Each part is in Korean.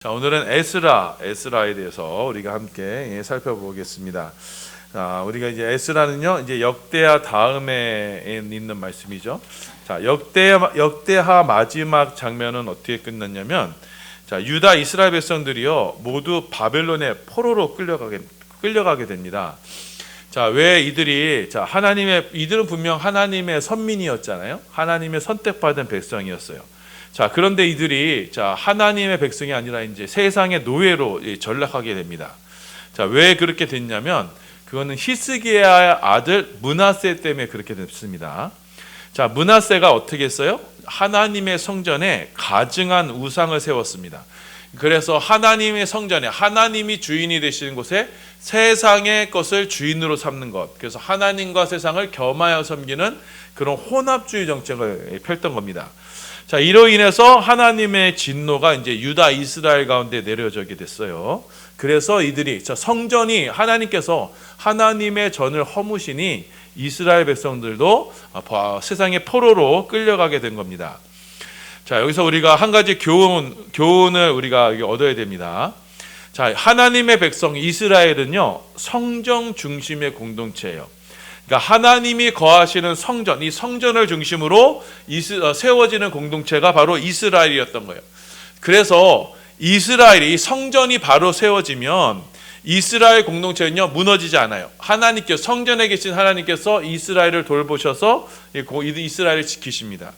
자, 오늘은 에스라에 대해서 우리가 함께 살펴보겠습니다. 우리가 이제 에스라는요, 이제 역대하 다음에 있는 말씀이죠. 자, 역대하 마지막 장면은 어떻게 끝났냐면, 자, 유다 이스라엘 백성들이요 모두 바벨론의 포로로 끌려가게 됩니다. 자, 왜 이들이 이들은 분명 하나님의 선민이었잖아요. 하나님의 선택받은 백성이었어요. 자, 그런데 이들이 하나님의 백성이 아니라 이제 세상의 노예로 전락하게 됩니다. 자, 왜 그렇게 됐냐면 그거는 히스기야의 아들 므낫세 때문에 그렇게 됐습니다. 자, 므낫세가 어떻게 했어요? 하나님의 성전에 가증한 우상을 세웠습니다. 그래서 하나님의 성전에 하나님이 주인이 되시는 곳에 세상의 것을 주인으로 삼는 것, 그래서 하나님과 세상을 겸하여 섬기는 그런 혼합주의 정책을 펼던 겁니다. 자, 이로 인해서 하나님의 진노가 이제 유다 이스라엘 가운데 내려지게 됐어요. 그래서 이들이 성전이 하나님께서 하나님의 전을 허무시니 이스라엘 백성들도 세상의 포로로 끌려가게 된 겁니다. 자, 여기서 우리가 한 가지 교훈을 우리가 얻어야 됩니다. 자, 하나님의 백성 이스라엘은요, 성전 중심의 공동체예요. 그러니까 하나님이 거하시는 성전, 이 성전을 중심으로 세워지는 공동체가 바로 이스라엘이었던 거예요. 그래서 이스라엘이 성전이 바로 세워지면 이스라엘 공동체는요 무너지지 않아요. 하나님께서 성전에 계신 하나님께서 이스라엘을 돌보셔서 이스라엘을 지키십니다.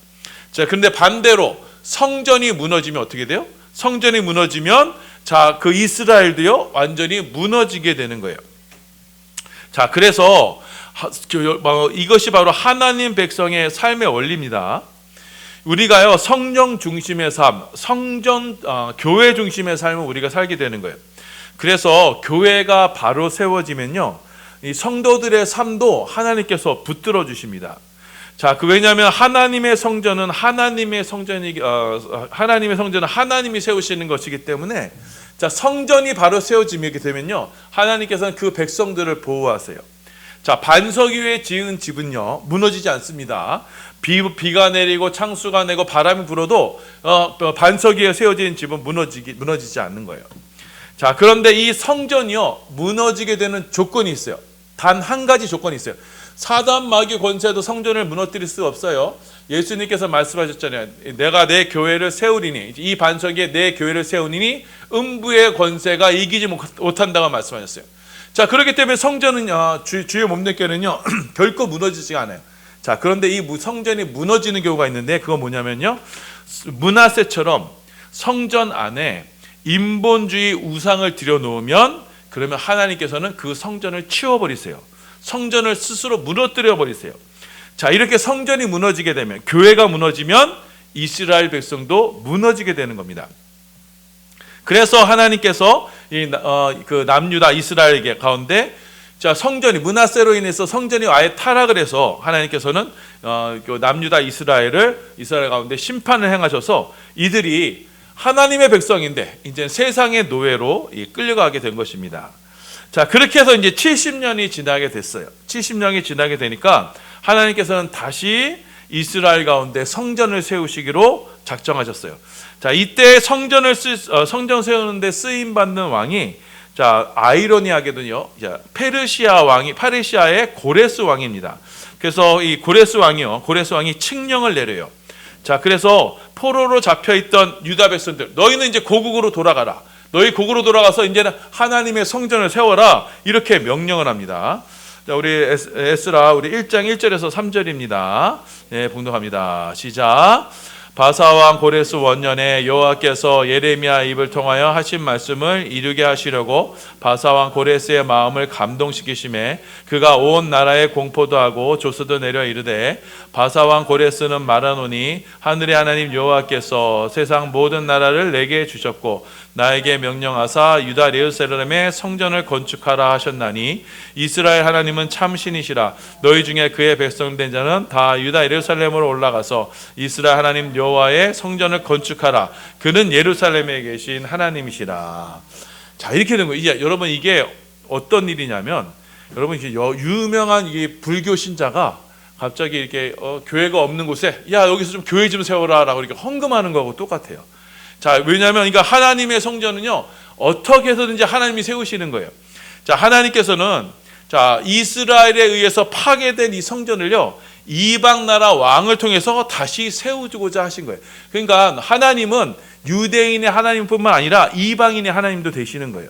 자, 그런데 반대로 성전이 무너지면 어떻게 돼요? 성전이 무너지면 그 이스라엘도요 완전히 무너지게 되는 거예요. 자, 그래서 이것이 바로 하나님 백성의 삶의 원리입니다. 우리가요 성령 중심의 삶, 교회 중심의 삶을 우리가 살게 되는 거예요. 그래서 교회가 바로 세워지면요, 이 성도들의 삶도 하나님께서 붙들어 주십니다. 자, 왜냐하면 하나님의 성전은 하나님의 성전은 하나님이 세우시는 것이기 때문에, 자, 성전이 바로 세워지게 되면요, 하나님께서는 그 백성들을 보호하세요. 자, 반석 위에 지은 집은요 무너지지 않습니다. 비가 내리고 창수가 내고 바람이 불어도 반석 위에 세워진 집은 무너지지 않는 거예요. 자, 그런데 이 성전이요 무너지게 되는 조건이 있어요. 단 한 가지 조건이 있어요. 사단 마귀 권세도 성전을 무너뜨릴 수 없어요. 예수님께서 말씀하셨잖아요. 내가 내 교회를 세우리니, 이 반석 위에 내 교회를 세우리니 음부의 권세가 이기지 못한다고 말씀하셨어요. 자, 그렇기 때문에 성전은 주의 몸দে께는요 결코 무너지지 않아요. 자, 그런데 이 성전이 무너지는 경우가 있는데, 그건 뭐냐면요, 므낫세처럼 성전 안에 인본주의 우상을 들여놓으면, 그러면 하나님께서는 그 성전을 치워버리세요. 성전을 스스로 무너뜨려 버리세요. 자, 이렇게 성전이 무너지게 되면, 교회가 무너지면 이스라엘 백성도 무너지게 되는 겁니다. 그래서 하나님께서 그 남유다 이스라엘 가운데 성전이 므낫세로 인해서 성전이 아예 타락을 해서 하나님께서는 그 남유다 이스라엘 가운데 심판을 행하셔서 이들이 하나님의 백성인데 이제 세상의 노예로 끌려가게 된 것입니다. 자, 그렇게 해서 이제 70년이 지나게 됐어요. 70년이 지나게 되니까 하나님께서는 다시 이스라엘 가운데 성전을 세우시기로 작정하셨어요. 자, 이때 성전 세우는데 쓰임 받는 왕이, 아이러니하게도요, 페르시아의 고레스 왕입니다. 그래서 이 고레스 왕이 칙령을 내려요. 자, 그래서 포로로 잡혀 있던 유다 백성들, 너희는 이제 고국으로 돌아가라. 너희 고국으로 돌아가서 이제는 하나님의 성전을 세워라. 이렇게 명령을 합니다. 자, 우리 에스라 우리 1장 1절에서 3절입니다. 네, 봉독합니다. 시작. 바사왕 고레스 원년에 여호와께서 예레미야 입을 통하여 하신 말씀을 이루게 하시려고 바사왕 고레스의 마음을 감동시키심에 그가 온 나라에 공포도 하고 조서도 내려 이르되, 바사왕 고레스는 말하노니 하늘의 하나님 여호와께서 세상 모든 나라를 내게 주셨고 나에게 명령하사 유다 예루살렘에 성전을 건축하라 하셨나니, 이스라엘 하나님은 참 신이시라. 너희 중에 그의 백성된 자는 다 유다 예루살렘으로 올라가서 이스라엘 하나님 여호와의 성전을 건축하라. 그는 예루살렘에 계신 하나님이시라. 자, 이렇게 된 거예요. 이제 여러분, 이게 어떤 일이냐면, 여러분, 이게 유명한 불교 신자가 갑자기 이렇게 교회가 없는 곳에, 야, 여기서 좀 교회 좀 세워라라고 이렇게 헌금하는 거하고 똑같아요. 자, 왜냐하면 그러니까 하나님의 성전은요 어떻게 해서든지 하나님이 세우시는 거예요. 자, 하나님께서는 자 이스라엘에 의해서 파괴된 이 성전을요 이방 나라 왕을 통해서 다시 세우고자 하신 거예요. 그러니까 하나님은 유대인의 하나님뿐만 아니라 이방인의 하나님도 되시는 거예요.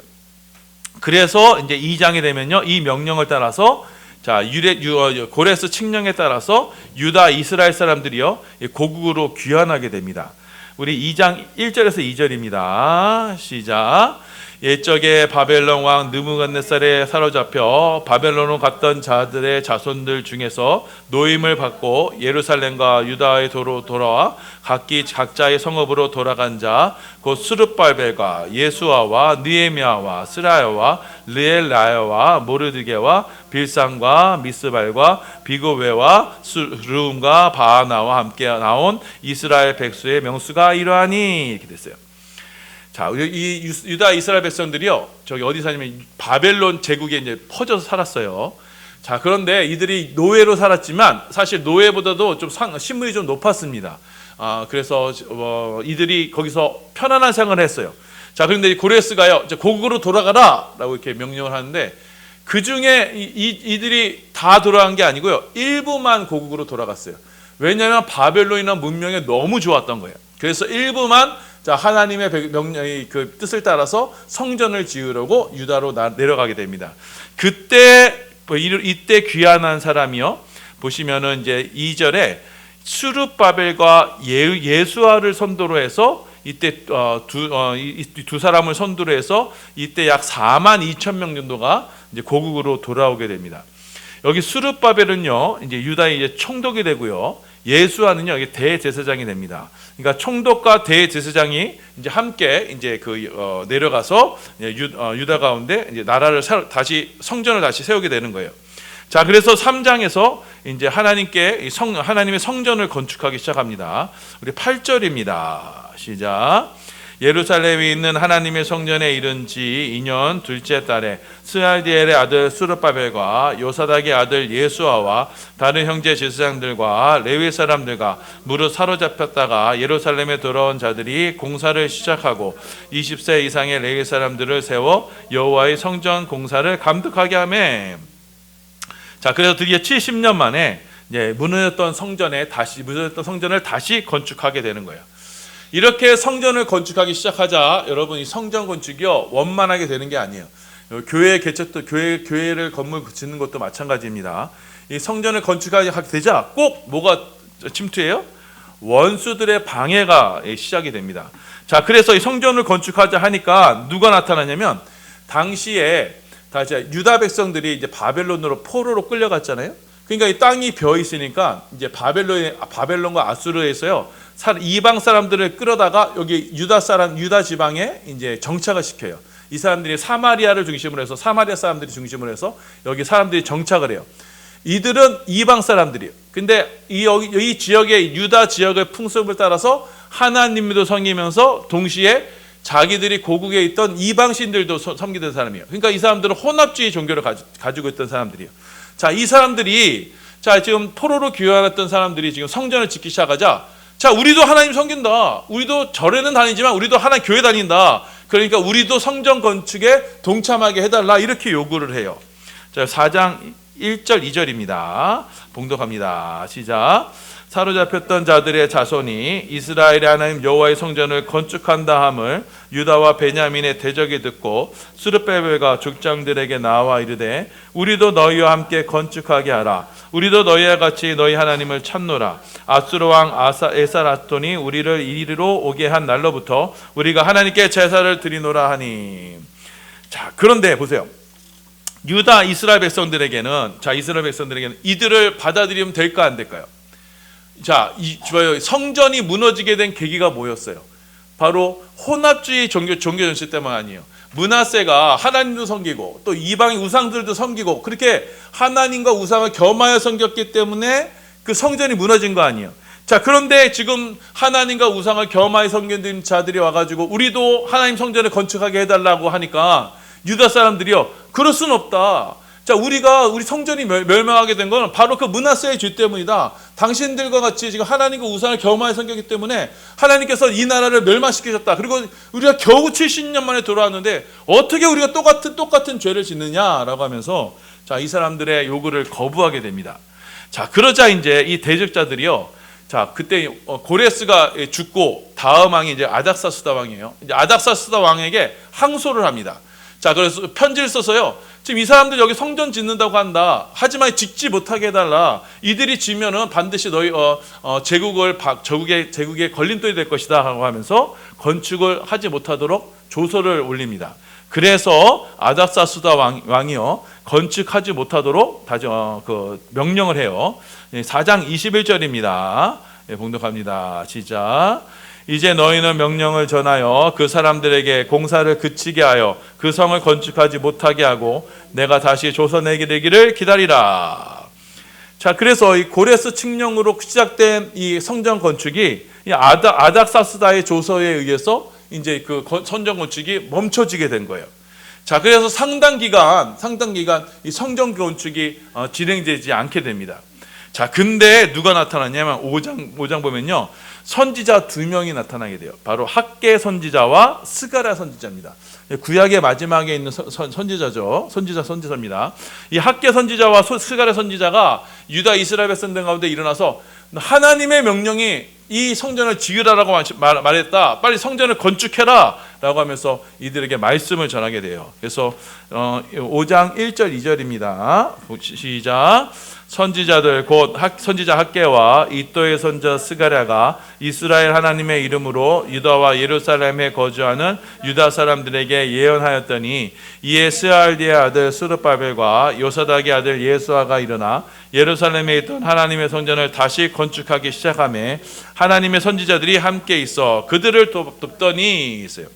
그래서 이제 2장에 되면요 이 명령을 따라서 자 고레스 칙령에 따라서 유다 이스라엘 사람들이요 고국으로 귀환하게 됩니다. 우리 2장 1절에서 2절입니다. 시작. 옛적에 바벨론 왕 느부갓네살에 사로잡혀 바벨론으로 갔던 자들의 자손들 중에서 노임을 받고 예루살렘과 유다의 도로 돌아와 각기 각자의 성읍으로 돌아간 자 곧 스룹발벨과 예수아와 느헤미야와 스라야와 르엘라야와 모르드게와 빌산과 미스발과 비고베와 르움과 바하나와 함께 나온 이스라엘 백수의 명수가 이러하니 이렇게 됐어요. 자, 이 유다 이스라엘 백성들이요, 저기 어디 사냐면 바벨론 제국에 이제 퍼져서 살았어요. 자, 그런데 이들이 노예로 살았지만 사실 노예보다도 좀 신분이 좀 높았습니다. 그래서 이들이 거기서 편안한 생활을 했어요. 자, 그런데 고레스가요, 이제 고국으로 돌아가라라고 이렇게 명령을 하는데 그 중에 이들이 다 돌아간 게 아니고요, 일부만 고국으로 돌아갔어요. 왜냐하면 바벨론이나 문명에 너무 좋았던 거예요. 그래서 일부만 자 하나님의 명령의 그 뜻을 따라서 성전을 지으려고 유다로 내려가게 됩니다. 이때 귀환한 사람이요 보시면은 이제 2절에 수룹바벨과 예수아를 선도로 해서 이때 두 사람을 선두로 해서 이때 약 4만 2천 명 정도가 이제 고국으로 돌아오게 됩니다. 여기 수룹바벨은요 이제 유다의 이제 총독이 되고요. 예수아는요 이게 대제사장이 됩니다. 그러니까 총독과 대제사장이 이제 함께 이제 내려가서 유다 가운데 이제 나라를 다시 성전을 다시 세우게 되는 거예요. 자, 그래서 3장에서 이제 하나님의 성전을 건축하기 시작합니다. 우리 8절입니다. 시작. 예루살렘에 있는 하나님의 성전에 이른 지 2년 둘째 달에 스알디엘의 아들 수르바벨과 요사닥의 아들 예수아와 다른 형제 제사장들과 레위 사람들과 무릇 사로잡혔다가 예루살렘에 돌아온 자들이 공사를 시작하고 20세 이상의 레위 사람들을 세워 여호와의 성전 공사를 감독하게 하매. 자, 그래서 드디어 70년 만에 무너졌던 성전을 다시 건축하게 되는 거예요. 이렇게 성전을 건축하기 시작하자 여러분 이 성전 건축이요 원만하게 되는 게 아니에요. 교회 개척도 교회를 건물 짓는 것도 마찬가지입니다. 이 성전을 건축하게 되자 꼭 뭐가 침투해요? 원수들의 방해가 시작이 됩니다. 자, 그래서 이 성전을 건축하자 하니까 누가 나타나냐면 당시에 유다 백성들이 이제 바벨론으로 포로로 끌려갔잖아요. 그러니까 이 땅이 비어 있으니까 이제 바벨론과 아수르에서요 이방 사람들을 끌어다가 여기 유다 지방에 이제 정착을 시켜요. 이 사람들이 사마리아 사람들이 중심으로 해서 여기 사람들이 정착을 해요. 이들은 이방 사람들이에요. 근데 이 지역의 유다 지역의 풍습을 따라서 하나님도 섬기면서 동시에 자기들이 고국에 있던 이방신들도 섬기던 사람이에요. 그러니까 이 사람들은 혼합주의 종교를 가지고 있던 사람들이에요. 자, 이 사람들이 지금 포로로 귀환했던 사람들이 지금 성전을 짓기 시작하자 자, 우리도 하나님 섬긴다. 우리도 절에는 다니지만 우리도 하나님 교회 다닌다. 그러니까 우리도 성전 건축에 동참하게 해달라 이렇게 요구를 해요. 자, 4장 1절 2절입니다. 봉독합니다. 시작. 사로잡혔던 자들의 자손이 이스라엘의 하나님 여호와의 성전을 건축한다 함을 유다와 베냐민의 대적이 듣고 스룹바벨과 족장들에게 나와 이르되 우리도 너희와 함께 건축하게 하라. 우리도 너희와 같이 너희 하나님을 찾노라. 아수르 왕 에사라톤이 우리를 이리로 오게 한 날로부터 우리가 하나님께 제사를 드리노라 하니. 자, 그런데 보세요. 유다 이스라엘 백성들에게는 이들을 받아들이면 될까 안 될까요? 자, 성전이 무너지게 된 계기가 뭐였어요? 바로 혼합주의 종교 전시 때만 아니에요. 므낫세가 하나님도 섬기고 또 이방의 우상들도 섬기고 그렇게 하나님과 우상을 겸하여 섬겼기 때문에 그 성전이 무너진 거 아니에요. 자, 그런데 지금 하나님과 우상을 겸하여 섬기는 자들이 와가지고 우리도 하나님 성전을 건축하게 해달라고 하니까 유다 사람들이요, 그럴 순 없다. 자, 우리 성전이 멸망하게 된 건 바로 그 므낫세의 죄 때문이다. 당신들과 같이 지금 하나님과 우상을 겸하여 섬겼기 때문에 하나님께서 이 나라를 멸망시키셨다. 그리고 우리가 겨우 70년 만에 돌아왔는데 어떻게 우리가 똑같은 죄를 짓느냐라고 하면서 자, 이 사람들의 요구를 거부하게 됩니다. 자, 그러자 이제 이 대적자들이요. 자, 그때 고레스가 죽고 다음 왕이 이제 아닥사스다 왕이에요. 이제 아닥사스다 왕에게 항소를 합니다. 자, 그래서 편지를 써서요. 지금 이 사람들 여기 성전 짓는다고 한다. 하지만 짓지 못하게 해달라. 이들이 지면은 반드시 너희 제국의 걸림돌이 될 것이다 하고 하면서 건축을 하지 못하도록 조서를 올립니다. 그래서 아닥사스다 왕이요 건축하지 못하도록 명령을 해요. 4장 21절입니다. 봉독합니다. 시작. 이제 너희는 명령을 전하여 그 사람들에게 공사를 그치게 하여 그 성을 건축하지 못하게 하고 내가 다시 조서내기를 기다리라. 자, 그래서 이 고레스 칙령으로 시작된 이 성전 건축이 이 아닥사스다의 조서에 의해서 이제 그 성전 건축이 멈춰지게 된 거예요. 자, 그래서 상당 기간 이 성전 건축이 진행되지 않게 됩니다. 자, 근데 누가 나타났냐면 5장 보면요. 선지자 2명이 나타나게 돼요. 바로 학개 선지자와 스가랴 선지자입니다. 구약의 마지막에 있는 선지자죠. 선지자입니다. 이 학개 선지자와 스가랴 선지자가 유다 이스라엘 백성들 가운데 일어나서 하나님의 명령이 이 성전을 지으라라고 말했다. 빨리 성전을 건축해라 라고 하면서 이들에게 말씀을 전하게 돼요. 그래서 5장 1절 2절입니다. 시작. 선지자들 곧 선지자 학개와 이또의 선지자 스가랴가 이스라엘 하나님의 이름으로 유다와 예루살렘에 거주하는 유다 사람들에게 예언하였더니 이에 스알디의 아들 스룹바벨과 요사닥의 아들 예수아가 일어나 예루살렘에 있던 하나님의 성전을 다시 건축하기 시작하며 하나님의 선지자들이 함께 있어 그들을 돕더니 있어요.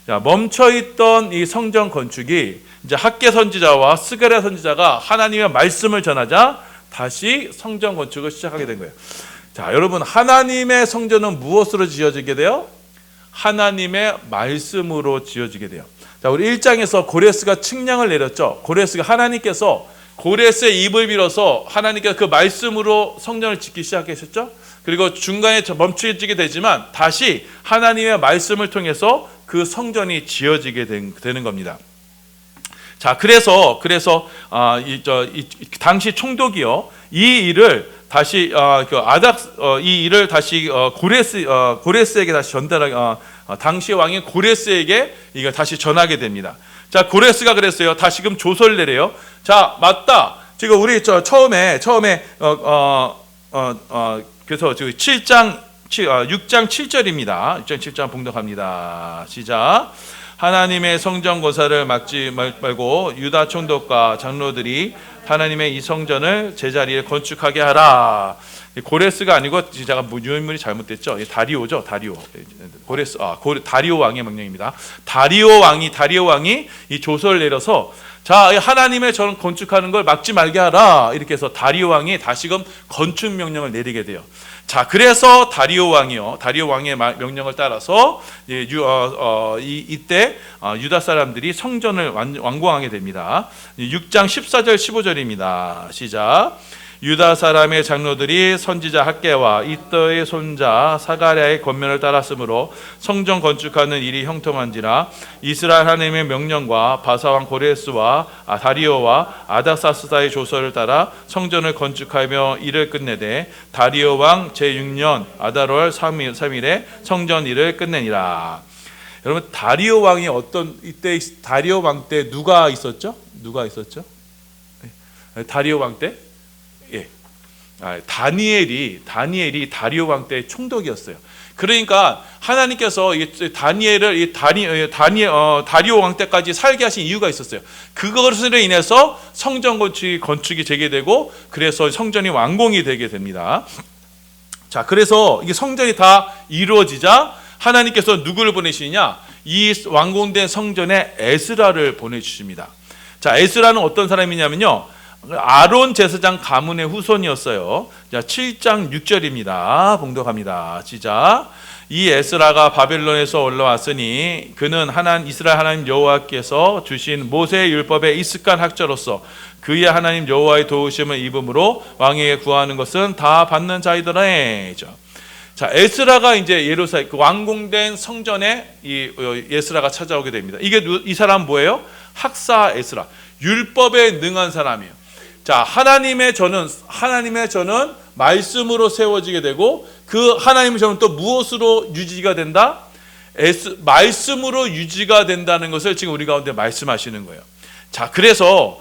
자, 멈춰있던 이 성전 건축이 이제 학개 선지자와 스가랴 선지자가 하나님의 말씀을 전하자 다시 성전 건축을 시작하게 된 거예요. 자, 여러분, 하나님의 성전은 무엇으로 지어지게 돼요? 하나님의 말씀으로 지어지게 돼요. 자, 우리 1장에서 고레스가 칙령을 내렸죠. 하나님께서 고레스의 입을 빌어서 하나님께서 그 말씀으로 성전을 짓기 시작하셨죠. 그리고 중간에 멈춰지게 되지만 다시 하나님의 말씀을 통해서 그 성전이 지어지게 되는 겁니다. 자, 그래서 당시 총독이요 이 일을 다시 고레스에게 다시 당시 왕인 고레스에게 이걸 다시 전하게 됩니다. 자, 고레스가 그랬어요. 다시금 조서를 내려요. 자, 맞다. 지금 우리 그래서 6장 7절입니다. 6장 7절 봉독합니다. 시작. 하나님의 성전 건사를 막지 말고 유다 총독과 장로들이 하나님의 이 성전을 제자리에 건축하게 하라. 고레스가 아니고 제가 유인물이 잘못됐죠. 다리오죠. 다리오 왕의 명령입니다. 다리오 왕이 이 조서를 내려서 자, 하나님의 전 건축하는 걸 막지 말게 하라. 이렇게 해서 다리오 왕이 다시금 건축 명령을 내리게 돼요. 자, 그래서 다리오 왕의 명령을 따라서 이때 유다 사람들이 성전을 완공하게 됩니다. 6장 14절 15절입니다. 시작. 유다 사람의 장로들이 선지자 학개와 이떠의 손자 사가랴의 권면을 따랐으므로 성전 건축하는 일이 형통한지라 이스라엘 하나님의 명령과 바사왕 고레스와 다리오와 아닥사스다의 조서를 따라 성전을 건축하며 일을 끝내되 다리오 왕 제6년 아달월 3일에 성전 일을 끝내니라. 여러분, 다리오 왕이 이때 다리오 왕 때 누가 있었죠? 다리오 왕 때? 예. 다니엘이 다리오 왕 때의 총독이었어요. 그러니까 하나님께서 다리오 왕 때까지 살게 하신 이유가 있었어요. 그것으로 인해서 성전 건축이 재개되고 그래서 성전이 완공이 되게 됩니다. 자, 그래서 이게 성전이 다 이루어지자 하나님께서 누구를 보내시느냐? 이 완공된 성전에 에스라를 보내주십니다. 자, 에스라는 어떤 사람이냐면요, 아론 제사장 가문의 후손이었어요. 자, 7장 6절입니다. 봉독합니다. 시작. 이 에스라가 바벨론에서 올라왔으니 그는 이스라엘 하나님 여호와께서 주신 모세의 율법에 익숙한 학자로서 그의 하나님 여호와의 도우심을 입음으로 왕에게 구하는 것은 다 받는 자이더라. 자, 에스라가 이제 예루살렘 그 완공된 성전에 이 에스라가 찾아오게 됩니다. 이 사람 뭐예요? 학사 에스라, 율법에 능한 사람이에요. 자, 하나님의 저는 말씀으로 세워지게 되고 그 하나님의 저는 또 무엇으로 유지가 된다? 말씀으로 유지가 된다는 것을 지금 우리 가운데 말씀하시는 거예요. 그래서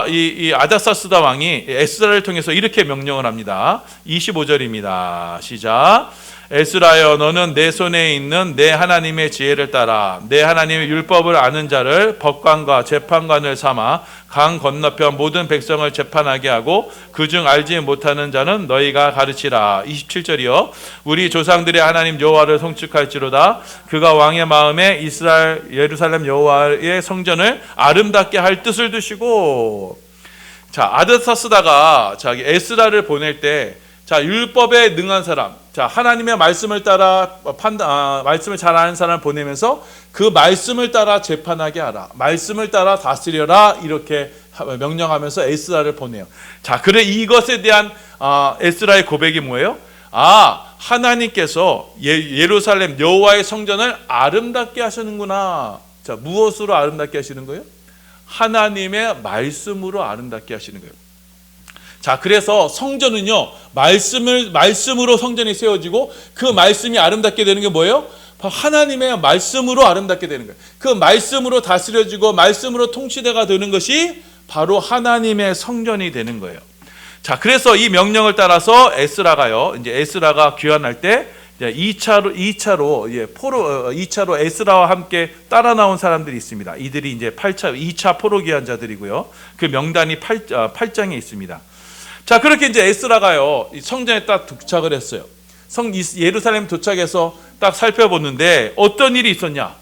이 아닥사스다 왕이 에스라를 통해서 이렇게 명령을 합니다. 25절입니다. 시작. 에스라여, 너는 내 손에 있는 내 하나님의 지혜를 따라 내 하나님의 율법을 아는 자를 법관과 재판관을 삼아 강 건너편 모든 백성을 재판하게 하고 그중 알지 못하는 자는 너희가 가르치라. 27절이요. 우리 조상들의 하나님 여호와를 송축할지로다. 그가 왕의 마음에 예루살렘 여호와의 성전을 아름답게 할 뜻을 두시고. 자, 아닥사스다가 자기 에스라를 보낼 때 율법에 능한 사람, 하나님의 말씀을 따라 말씀을 잘 아는 사람을 보내면서 그 말씀을 따라 재판하게 하라, 말씀을 따라 다스려라, 이렇게 명령하면서 에스라를 보내요. 그래 이것에 대한 에스라의 고백이 뭐예요? 하나님께서 예루살렘 여호와의 성전을 아름답게 하시는구나. 무엇으로 아름답게 하시는 거예요? 하나님의 말씀으로 아름답게 하시는 거예요. 그래서 성전은요, 말씀으로 성전이 세워지고 그 말씀이 아름답게 되는 게 뭐예요? 하나님의 말씀으로 아름답게 되는 거예요. 그 말씀으로 다스려지고 말씀으로 통치대가 되는 것이 바로 하나님의 성전이 되는 거예요. 그래서 이 명령을 따라서 에스라가 귀환할 때 2차로 에스라와 함께 따라 나온 사람들이 있습니다. 이들이 이제 2차 포로 귀환자들이고요. 그 명단이 8장에 있습니다. 그렇게 이제 에스라가요, 성전에 딱 도착을 했어요. 예루살렘 도착해서 딱 살펴보는데 어떤 일이 있었냐?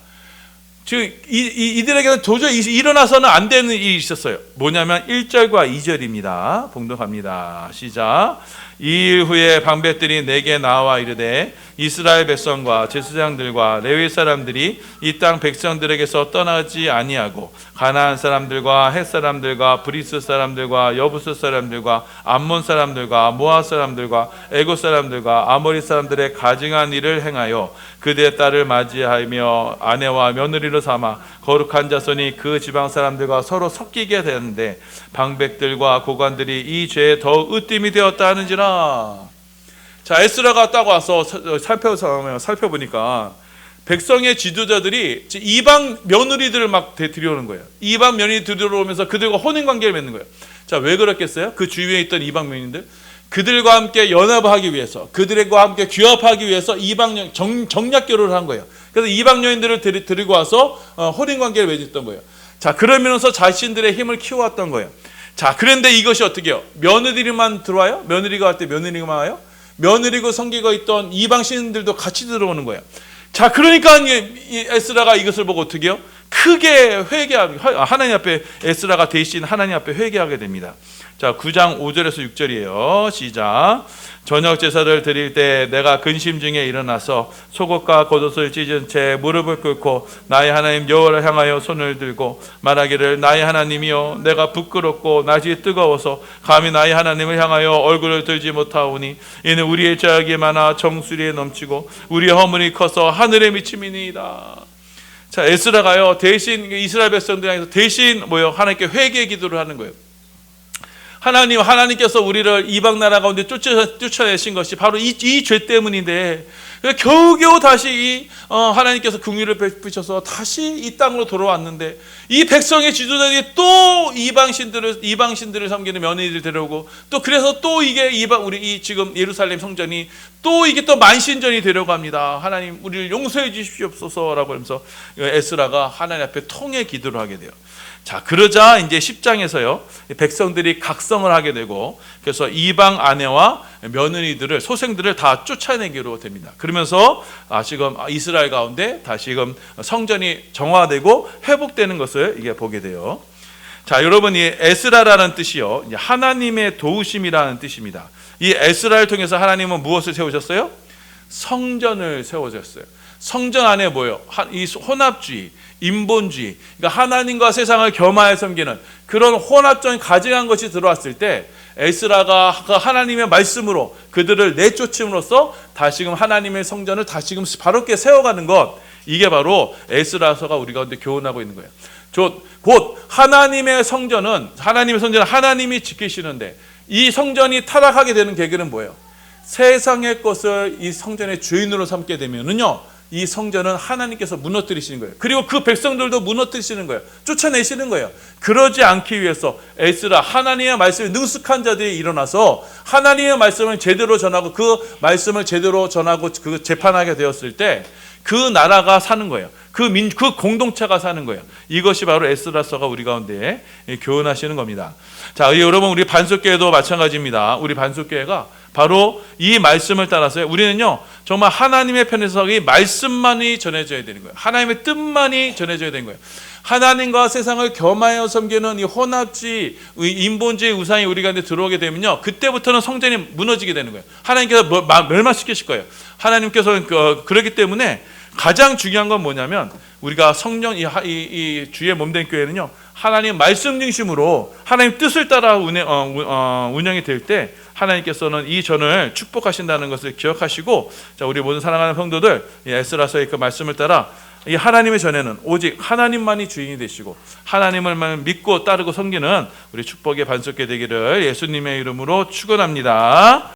이들에게는 도저히 일어나서는 안 되는 일이 있었어요. 뭐냐면 1절과 2절입니다. 봉독합니다. 시작. 이 일 후에 방백들이 내게 나와 이르되 이스라엘 백성과 제사장들과 레위 사람들이 이 땅 백성들에게서 떠나지 아니하고 가나안 사람들과 헷 사람들과 브리스 사람들과 여부스 사람들과 암몬 사람들과 모압 사람들과 애굽 사람들과 아모리 사람들의 가증한 일을 행하여 그들의 딸을 맞이하며 아내와 며느리로 삼아 거룩한 자손이 그 지방 사람들과 서로 섞이게 되는데 방백들과 고관들이 이 죄에 더 으뜸이 되었다 하는지라. 에스라가 딱 와서 살펴보니까 백성의 지도자들이 이방 며느리들을 막 들여오는 거예요. 이방 며느리 들여오면서 그들과 혼인관계를 맺는 거예요. 왜 그렇겠어요? 그 주위에 있던 이방 며느리들, 그들과 함께 연합하기 위해서, 그들과 함께 규합하기 위해서 이방 정략 결혼을 한 거예요. 그래서 이방 여인들을 데리고 와서 혼인관계를 맺었던 거예요. 그러면서 자신들의 힘을 키워왔던 거예요. 그런데 이것이 어떻게 해요? 며느리만 들어와요? 며느리가 할 때 며느리만 와요? 며느리고 성기가 있던 이방 신들도 같이 들어오는 거예요. 그러니까 에스라가 이것을 보고 어떻게 해요? 크게 하나님 앞에 에스라가 대신 하나님 앞에 회개하게 됩니다. 9장 5절에서 6절이에요. 시작. 저녁 제사를 드릴 때 내가 근심 중에 일어나서 속옷과 겉옷을 찢은 채 무릎을 꿇고 나의 하나님 여호와를 향하여 손을 들고 말하기를 나의 하나님이여 내가 부끄럽고 낯이 뜨거워서 감히 나의 하나님을 향하여 얼굴을 들지 못하오니 이는 우리의 죄악이 많아 정수리에 넘치고 우리의 허물이 커서 하늘에 미침이니이다. 에스라가요 대신 이스라엘 백성들 향해서 대신 하나님께 회개 기도를 하는 거예요. 하나님께서 우리를 이방 나라 가운데 쫓아내신 것이 바로 이 죄 때문인데 겨우겨우 다시 하나님께서 긍휼을 베푸셔서 다시 이 땅으로 돌아왔는데 이 백성의 지도자들이 또 이방 신들을 섬기는 며느리들 데려오고 또 그래서 또 이게 우리 지금 예루살렘 성전이 또 이게 또 만신전이 되려고 합니다. 하나님 우리를 용서해 주시옵소서라고 하면서 에스라가 하나님 앞에 통해 기도를 하게 돼요. 그러자 이제 10장에서요 백성들이 각성을 하게 되고 그래서 이방 아내와 며느리들을 소생들을 다 쫓아내기로 됩니다. 그러면서 지금 이스라엘 가운데 다시금 성전이 정화되고 회복되는 것을 이게 보게 돼요. 여러분 이 에스라라는 뜻이요 하나님의 도우심이라는 뜻입니다. 이 에스라를 통해서 하나님은 무엇을 세우셨어요? 성전을 세워졌어요. 성전 안에 뭐예요? 이 혼합주의, 인본주의, 그러니까 하나님과 세상을 겸하여 섬기는 그런 혼합적인 가증한 것이 들어왔을 때 에스라가 하나님의 말씀으로 그들을 내쫓음으로써 다시금 하나님의 성전을 다시금 바롭게 세워가는 것, 이게 바로 에스라서가 우리 가운데 교훈하고 있는 거예요. 곧 하나님의 성전은 하나님이 지키시는데 이 성전이 타락하게 되는 계기는 뭐예요? 세상의 것을 이 성전의 주인으로 삼게 되면은요, 이 성전은 하나님께서 무너뜨리시는 거예요. 그리고 그 백성들도 무너뜨리시는 거예요. 쫓아내시는 거예요. 그러지 않기 위해서 에스라, 하나님의 말씀에 능숙한 자들이 일어나서 하나님의 말씀을 제대로 전하고 그 말씀을 제대로 전하고 그 재판하게 되었을 때 그 나라가 사는 거예요. 그 공동체가 사는 거예요. 이것이 바로 에스라서가 우리 가운데 교훈하시는 겁니다. 자, 여러분, 우리 반석교회도 마찬가지입니다. 우리 반석교회가 바로 이 말씀을 따라서 우리는요, 정말 하나님의 편에서 이 말씀만이 전해져야 되는 거예요. 하나님의 뜻만이 전해져야 되는 거예요. 하나님과 세상을 겸하여 섬기는 이 혼합주의, 인본주의 우상이 우리 가운데 들어오게 되면요, 그때부터는 성전이 무너지게 되는 거예요. 하나님께서 멸망시키실 거예요. 하나님께서 그렇기 때문에 가장 중요한 건 뭐냐면, 우리가 성령 이 주의 몸된 교회는요, 하나님 말씀 중심으로 하나님 뜻을 따라 운영이 될 때 하나님께서는 이 전을 축복하신다는 것을 기억하시고, 자, 우리 모든 사랑하는 성도들, 에스라서의 그 말씀을 따라 이 하나님의 전에는 오직 하나님만이 주인이 되시고 하나님을만 믿고 따르고 섬기는 우리 축복의 반석계 되기를 예수님의 이름으로 축원합니다.